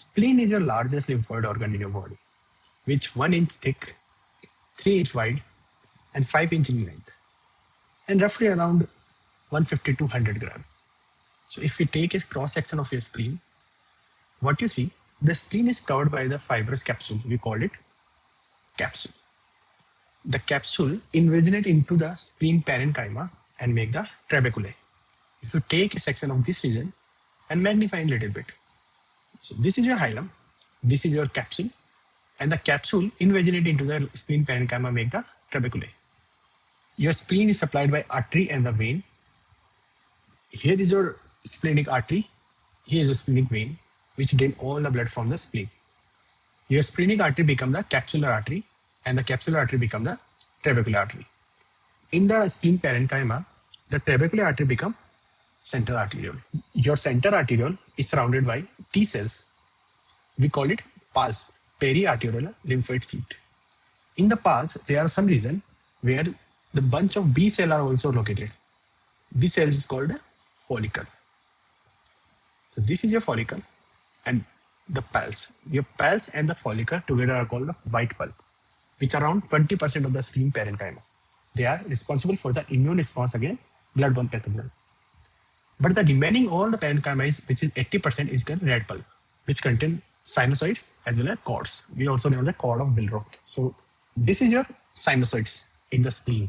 Spleen is your largest lymphoid organ in your body, which 1 inch thick, 3 inch wide, and 5 inch in length, and roughly around 150 to 100 gram. So if we take a cross section of your spleen, what you see, the spleen is covered by the fibrous capsule. We call it capsule. The capsule invaginates into the spleen parenchyma and make the trabeculae. If you take a section of this region and magnify a little bit, so this is your hilum, this is your capsule, and the capsule invaginates into the spleen parenchyma, make the trabeculae. Your spleen is supplied by artery and the vein. Here is your splenic artery, here is your splenic vein, which drain all the blood from the spleen. Your splenic artery become the capsular artery, and the capsular artery become the trabecular artery. In the spleen parenchyma, the trabecular artery become central arteriole. Your central arteriole is surrounded by T cells. We call it pulse, periarterial lymphoid sheath. In the pulse, there are some region where the bunch of B cells are also located. This cell is called a follicle. So this is your follicle and the pulse. Your pulse and the follicle together are called the white pulp, which are around 20% of the spleen parenchyma. They are responsible for the immune response against blood-borne pathogen. But the remaining all the parenchyma, which is 80%, is called red pulp, which contain sinusoid as well as cords. We also know the cord of Billroth. So this is your sinusoids in the spleen.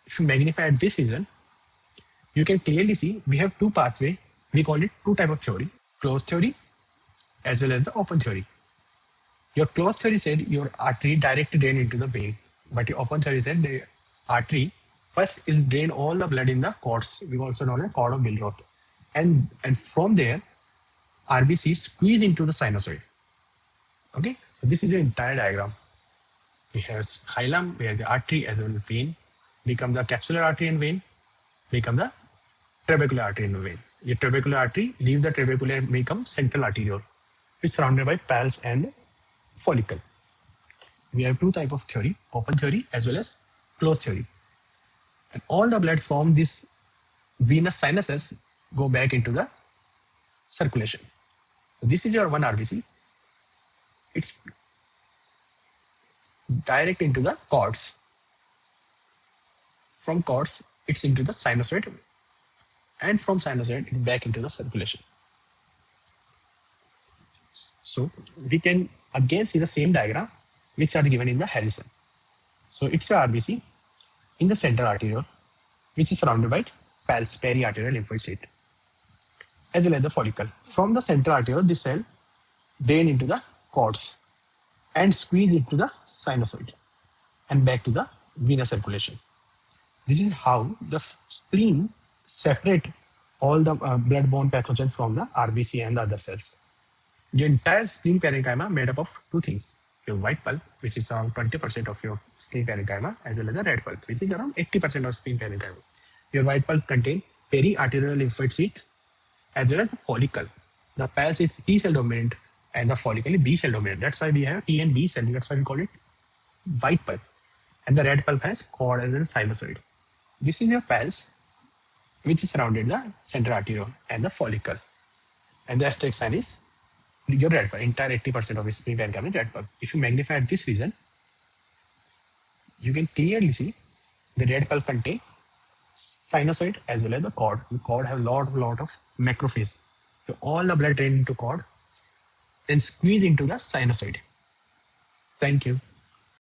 If you magnify at this region, you can clearly see we have two pathways. We call it two type of theory, closed theory as well as the open theory. Your closed theory said your artery directly drain into the vein, but your open theory said the artery first is drain all the blood in the cords. We also know the cord of Billroth, and from there RBC squeeze into the sinusoid. Okay, so this is your entire diagram. We have hilum where the artery as well as vein become the capsular artery and vein become the trabecular artery and vein. Your trabecular artery leave the trabeculae and become central arteriole, which is surrounded by pulse and follicle. We have two type of theory, open theory as well as closed theory. And all the blood from this venous sinuses go back into the circulation. So this is your one RBC. It's direct into the cords. From cords, it's into the sinusoid, and from sinusoid, it back into the circulation. So we can again see the same diagram, which are given in the Harrison. So it's a RBC in the central arteriole, which is surrounded by pulse, periarterial lymphoid sheath, as well as the follicle. From the central arteriole, this cell drain into the cords and squeeze into the sinusoid and back to the venous circulation. This is how the spleen separate all the blood-borne pathogen from the RBC and the other cells. The entire spleen parenchyma made up of two things: your white pulp, which is around 20% of your spleen parenchyma, as well as the red pulp, which is around 80% of spleen parenchyma. Your white pulp contain periarterial lymphoid sheath, as well as the follicle. The pulse is T cell dominant and the follicle is B cell dominant. That's why we have T and B cell. That's why we call it white pulp. And the red pulp has cord as well as sinusoid. This is your pulse, which is surrounded the central arteriole and the follicle. And the asterisk sign is your red pulp. Entire 80% of the spleen parenchyma is red pulp. If you magnify at this region, you can clearly see the red pulp contain sinusoid as well as the cord. The cord has lot of macrophage. So all the blood drain into cord, then squeeze into the sinusoid. Thank you.